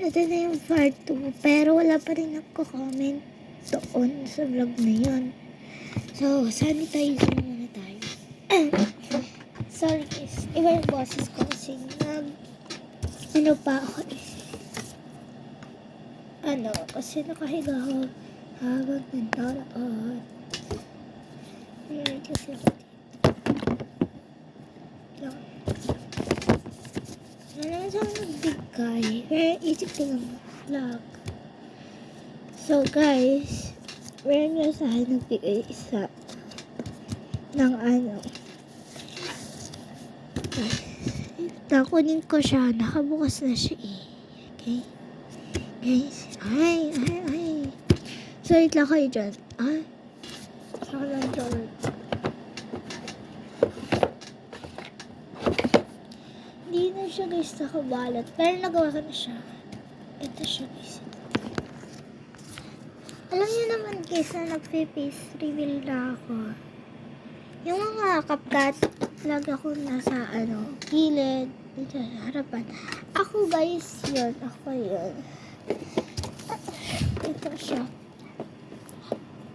ito na yung part 2. Pero wala pa rin nagko-comment doon sa vlog na yun. So, sanitize muna tayo. Sorry guys, iba yung boses ko kasi ano pa ako kasi nakahiga ako habang nagdaraan. Kasi ako dito. Wala naman sa nagbigay. Pero isip ko lang vlog. So guys, meron nga sa akin nagbigay isa ng nakunin ko siya. Nakabukas na siya eh. Okay? Guys. Ay. So, wait lang kayo dyan. Saka lang dyan. Hindi na siya guys nakabalot. Pero nagawa ko na siya. Ito siya guys. Alam niyo naman guys na nagpe-face reveal na ako. Yung mga kapkat, lagi ako nasa gilid, dito sa harapan. Ako guys, yun. Ako yun. Ito siya.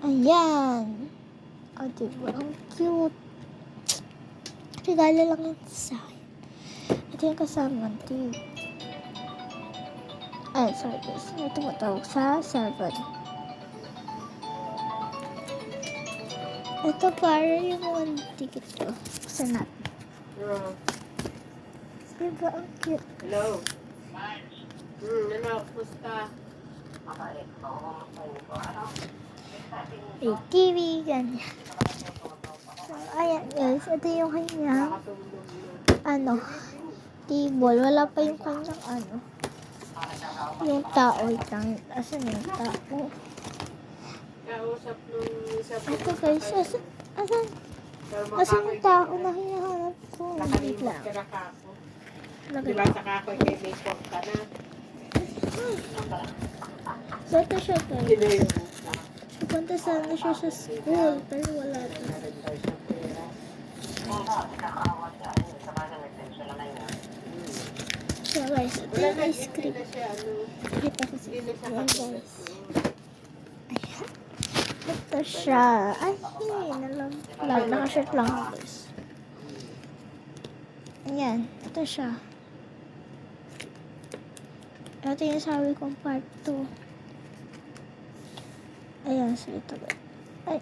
Ayan. Diba? Ang cute. Regalo lang yun sa akin. Ito yung kasama ng TV. Sorry guys. May tumatawag sa server. Ito para yung one ticket ko. Buksan natin. Diba ang cute? Hello. Pusta. May TV, ganyan. So, ayan guys. Ito yung kanyang table. Wala pa yung kanyang yung tao. Asan yung tao? Ito guys. Asan yung tao na hinahanap ko? Wait lang. Diba sa kakoy kay makeup ka na? So, ito siya guys. Pupunta sana siya sa school, pero wala na. So guys, ito yung ice cream. Kita ko sa guys. Ayan. Ito siya. Ay, nakashirt lang ako guys. Ayan, ito siya. Ito yung sabi kong part 2. Ayan, so ito ba? Ay.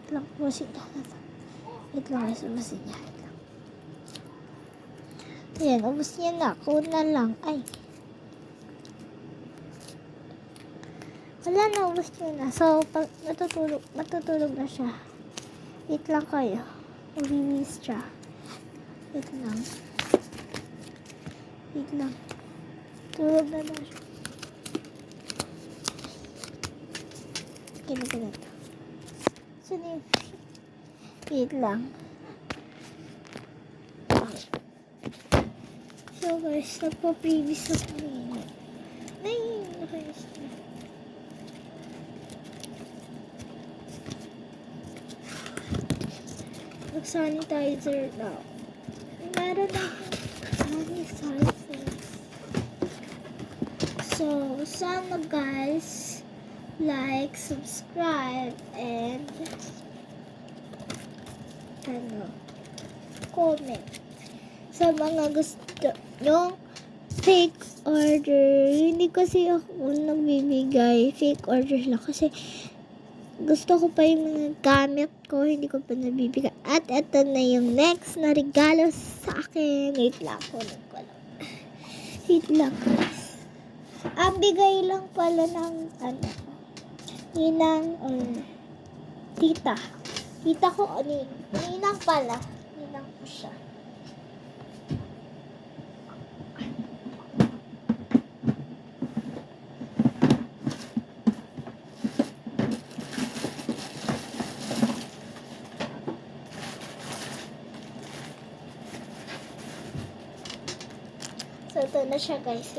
Ito lang, ubusin niya na ito. Ito lang guys, ubusin niya. Ayan, ubusin niya na. Kuna lang. Ay. Wala na, ubus niya na. So, pag matutulog na siya. Wait lang kayo. Mabimis siya. Wait lang. Tulog na siya. Ganito. Saan yun? Wait lang. Okay. So guys, nagpa-previous na kami. Ay, nakayos na. Mag-sanitizer na. Meron akong sanitizer. So, sana guys, like, subscribe, and comment. Sa mga gusto nyo fake order. Hindi kasi ako nagbibigay fake order lang kasi gusto ko pa yung mga gamit ko, hindi ko pa nabibigay. At ito na yung next na regalo sa akin. Wait lang, kunin ko lang. Wait lang, guys. Ang bigay lang pala ng ninang tita. Tita ko, ninang pala. Ninang ko siya. So, ito na siya guys.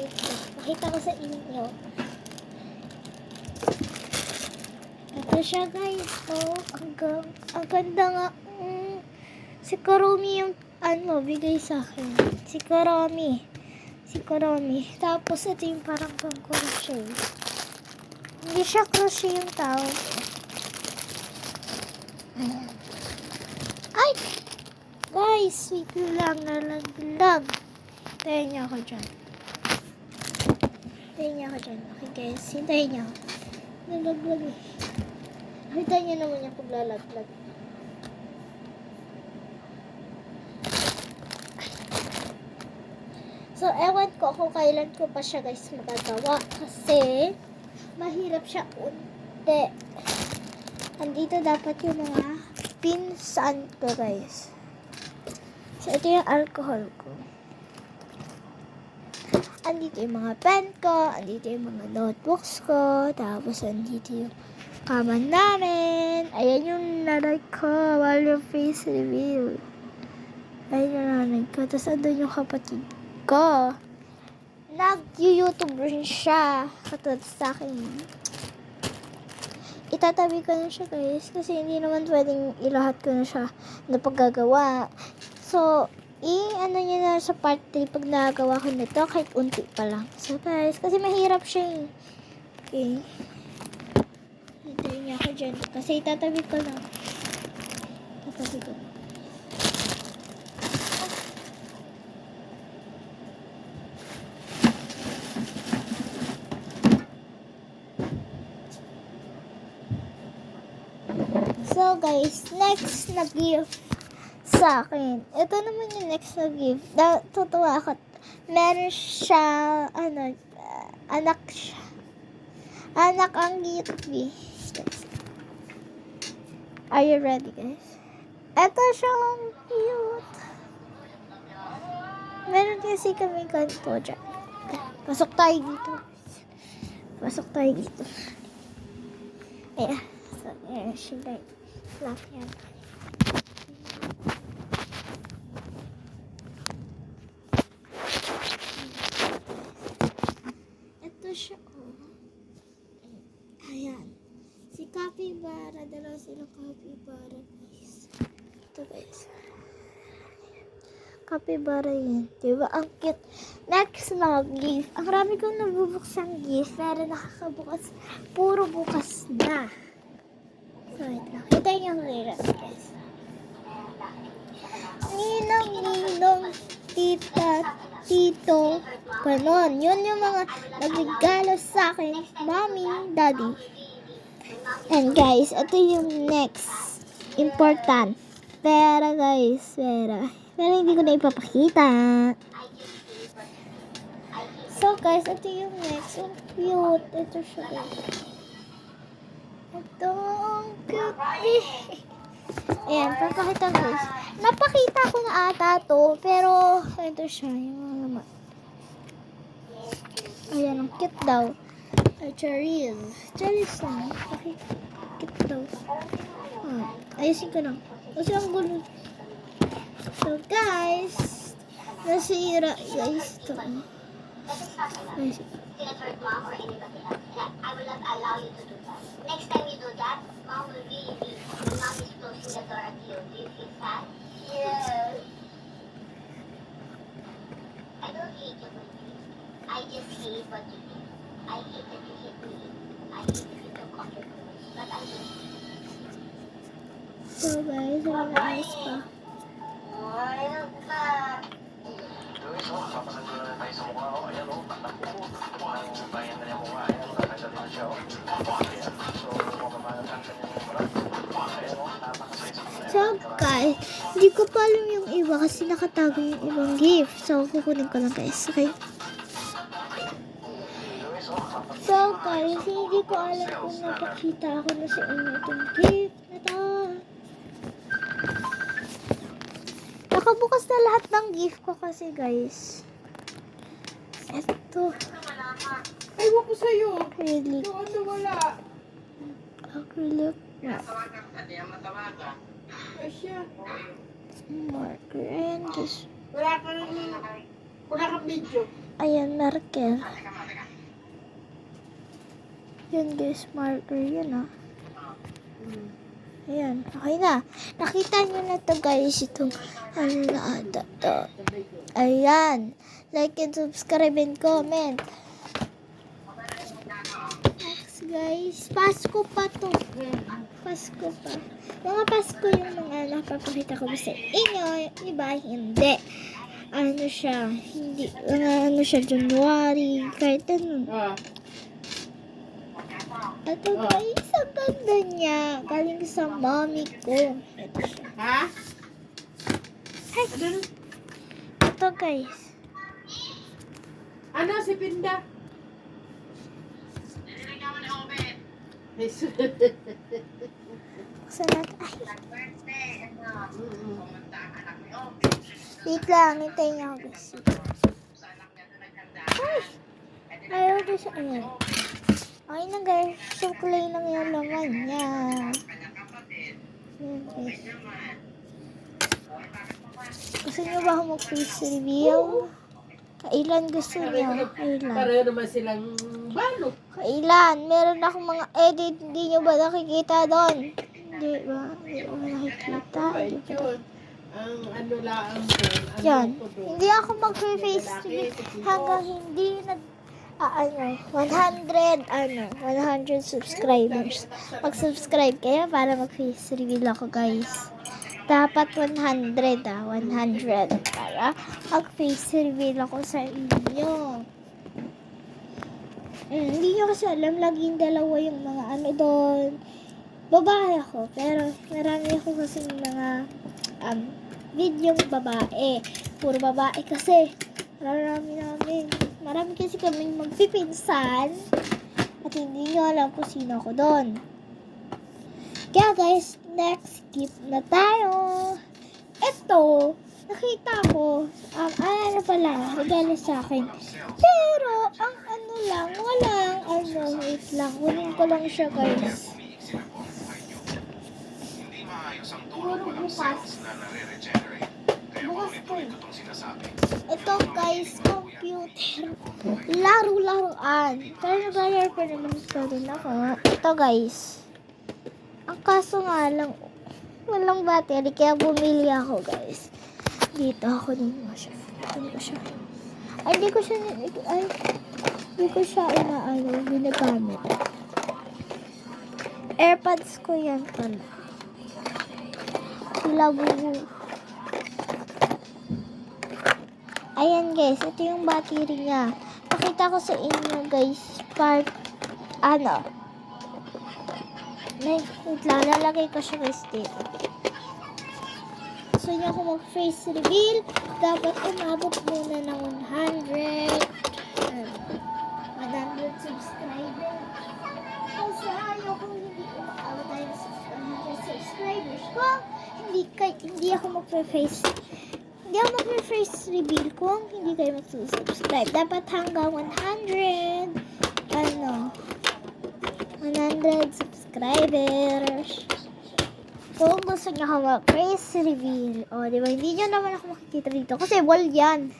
Makita ko sa inyo. Ito Ito siya guys. Oh, ang ganda nga. Si Kurumi yung bigay sa akin. Si Kurumi. Tapos ito yung parang pang crochet. Hindi siya crochet yung tawag. Ayan. Ay! Guys, wait lang, nalaglag. Hintayin niyo ako dyan. Okay guys, hintayin niyo ako. Nalaglag eh. Hintayin niyo naman yung paglalaglag. So, ewan ko kung kailan ko pa siya guys magagawa. Kasi, mahirap siya unti. Andito dapat yung mga pinsan ko guys. So, ito yung alcohol ko. Andito yung mga pen ko. Andito yung mga notebooks ko. Tapos, andito yung kama namin. Ayan yung nanay ko. While your face reveal. Ayan yung nanay ko. Tapos, andun yung kapatid ko. Nag-YouTube rin siya. Katulad sa akin. Itatabi ko na siya guys. Kasi hindi naman pwedeng ilahat ko na siya na paggagawa. So, ano nyo na sa part 3 pag nagawa ko nito kahit unti pa lang. So guys, kasi mahirap siya eh. Okay. Hintayin niya ako dyan. Kasi itatabi ko lang. Itatabi ko. So guys, next na gift sa akin. Ito naman yung next na gift. Tutuwa ako. Meron siya, anak siya. Anak ang gift. Are you ready guys? Ito siya ang cute. Meron kasi kami ganito dyan. Pasok tayo dito. Ayan. So, ayan siya guys. Love yan. Ito siya, oh. Ayan. Si Capybara. Dalawa sila Capybara, guys. Ito, guys. Capybara yan. Diba? Ang cute. Next na gift. Ang rami kong nabubuksang gift. Pero nakakabukas. Puro bukas na. So, wait lang. Hintayin niyo ang lyrics, guys. Ninong, tita, tito, ganon. Yun yung mga nagregalo sa akin, mommy, daddy. And guys, ito yung next. Important. Pera, guys. Pera. Pero hindi ko na ipapakita. So, guys, ito yung next. Ang cute. Ito siya, guys. Ito, ang cute. Ayan, papakita guys. Napakita ko na ata to, pero ito siya, yung mga naman. Ayan, ang cute daw. Cherries. Cherries lang. Cute daw. Ayusin ko lang. Kasi ang gulo. So guys, nasira guys ito. Ayusin ko. I will not allow you to do that. Next time you do that, Mom will really be. Mom is closing the door at you. Do you feel sad? Yes. I don't hate you, baby. I just hate what you did. I hate that you hit me. I hate that you took off your clothes. But I hate you. So guys, ang ayos pa. Luis, papasando na tayo sa mukha ko. Ayan, tatakbo ko. Ang bayan na yung mukha. Ayan, nakadali na siya. Ayan, so, makamanatan sa niya yung mura. Ayan, napakasaya. So guys, hindi ko pa alam yung iba kasi nakatago yung ibang gift. So, kukunin ko lang guys. Okay? So guys, hindi ko alam kung napakita ako na sa inyo itong gift na to. Nakabukas na lahat ng gift ko kasi guys. Ito. Ewan ko sa'yo. Acrylic. Ano wala? Acrylic. Asya. Marker. And this. Wala kang video. Ayan, marker. Yan guys, marker. Yan ah. Ayan, okay na. Nakita nyo na to guys, itong ano na ata to. Ayan. Like and subscribe and comment. Next guys, Pasko pa to. Pasko pa. Mga Pasko yung mga napapakita ko sa inyo. Iba, hindi. Ano siya, hindi, ano siya, January, kahit ano. Ito guys, ang ganda niya. Galing sa mommy ko. Ito siya. Ha? Hi. Ito guys. Ano si Pinda? Buksan natin. Ay. Wait lang, hintayin niyo ako guys. Ay! Ayaw ko siya. Ayan. Okay na guys. Suklay lang yung laman niya. Ayan guys. Gusto niyo ba ako mag-face reveal? Kailan gusto niyo? Kailan? Pareho naman silang balo. Kailan? Meron akong mga edit. Hindi nyo ba nakikita doon? Hindi ba? Hindi ko nakikita. Ay, yun. Ang ano lang doon. Yan. Hindi ako mag-face reveal hanggang hindi nag 100 subscribers. Mag-subscribe kayo para mag-face reveal ako guys. Dapat 100 100 para mag-face reveal ako sa inyo. Hindi nyo kasi alam, laging dalawa yung mga ano doon. Babae ako, pero marami ako kasi mga videong babae. Puro babae kasi. Marami kasi kaming magpipinsan at hindi nyo alam kung sino ako doon. Kaya guys, next skip na tayo. Ito, nakita ko, ano pala, regalo sa akin. Pero, ang ano lang, walang, wait lang, kunin ko lang siya guys. Siguro bukas. Bukas ko eh. Ito guys, computer. Laro-laruan. Pero nag-alaro pa naman ito din ako. Ito guys. Ang kaso nga lang, walang battery. Kaya bumili ako guys. Dito ako din mo siya. Hindi ko siya. Ay, hindi ko siya ginagamit. AirPods ko yan pala. Labubu. Ayan guys, ito yung battery niya. Pakita ko sa inyo guys, wait lang, lalagay ko siya guys dito. Gusto niyo ako mag-face reveal, dapat umabot muna ng 100 subscribers. Kasi ayaw kung hindi umabot tayo sa 100 subscribers ko, hindi ako mag-face reveal kung hindi kayo mag-subscribe. Dapat hanggang 100 subscribers. Kung gusto niyo ako mag-face reveal, di ba? Hindi niyo naman ako makikita dito kasi wall yan.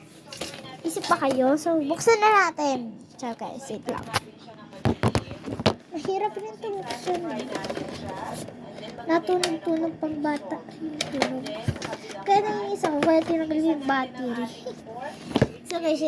Isip pa kayo? So, buksan na natin. Tsaka, wait lang. Mahirap rin ito buksan. Natunog-tunog pang bata. Kaya nang isa ko, kaya tinanggal yung battery. So guys,